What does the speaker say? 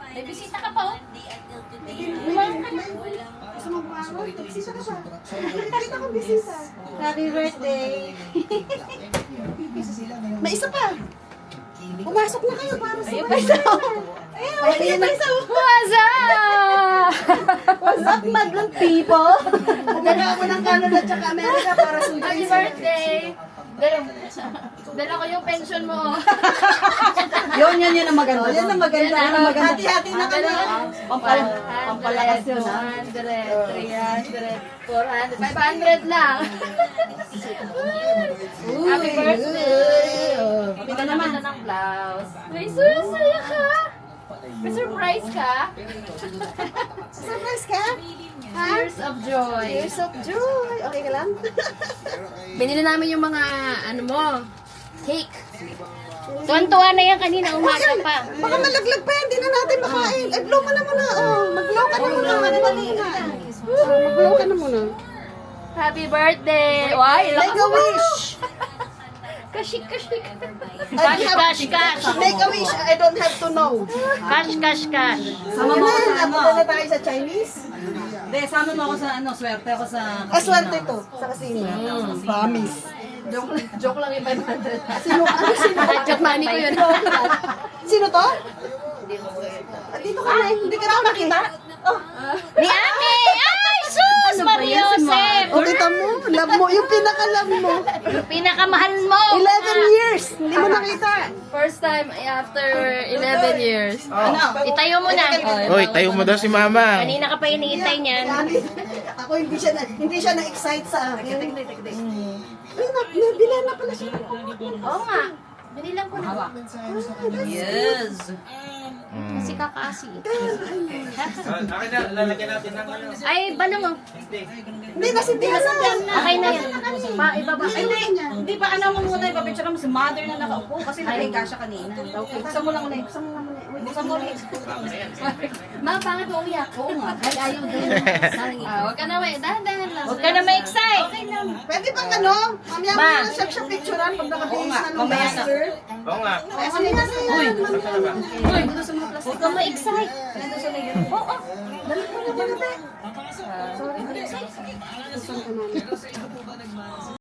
May bisita ka pa, oh. Kita ko bisita. Happy birthday. May isa pa. Pumasok na kayo para sa isa. Ayun, may isa. What's up? What's up, madlang people? Dala ako ng Canada at America para sa Happy birthday! Dala ko yung pension mo. Yun ang maganda. Yan ang maganda. Hati-hati na kami. Pampalakas yun, ha? 100, 300, 400, 500 lang. Happy birthday! Kapita naman na ng blouse. May susaya ka! May surprise ka? Surprise ka? Ha? Tears of joy. Tears of joy. Okay ka lang? Binili namin yung mga, ano mo, cake. Tuwan-tuwa na yan kanina, umaga pa. Baka malaglag pa yan. Hindi na natin makain. Eh, blow ka na muna. Oh, mag-blow ka na muna. Madali na. Mag-blow ka na muna. Happy birthday! Why? Make a wish. Kashik. I have- Make a wish. I don't have to know. Cash. Sama mo ako sa ano? Na tayo sa Chinese? Hindi, sama mo ako sa ano, swerte ako sa... Aswerte to. Sa casino. Promise. Joke lang yung 500. Sino? Ano sino? Joke money ko yun. Sino to? Dito ka na. Hindi ka na ako nakita. Oh. Ni Ate! Ay, sus! Maria Joseph! O, kita mo. Love mo. Yung pinaka-love mo. Pinakamahal mo! 11 years. Hindi mo nakita. First time after 11 years. Ano? Itayo mo na. Hoy, tayo mo daw si mama. Kanina ka pa iniintay niyan. Ako hindi siya na-excite sa akin. Ay, nabila na pala siya. Oo nga. Binilang ko na. Yes! Kasi kakaasi. Akin na, lalagyan natin ng ano. Ay, balong oh. Hindi, nasindihan na. Okay na yan. Ibaba. Ay, Hindi pa, ano mo muna, ipapicture mo si mother na nakaupo kasi nakahiga siya kanina. Okay, buksan mo lang ulit. Buksan mo ulit. Ma, pangit mo umiyak. Oo nga. Ay, ayaw din. Huwag ka na may. Dahan-dahan lang. Huwag ka na ma-excite. Okay lang. Pwede bang ano? Mamaya mo Ma. na siya picturean pag nakabihis na ng mamaya na. master. Oo nga. Kasi nga na yan. Uy, huwag ka ma-excite. Oo. Dali ko na ba? Sorry.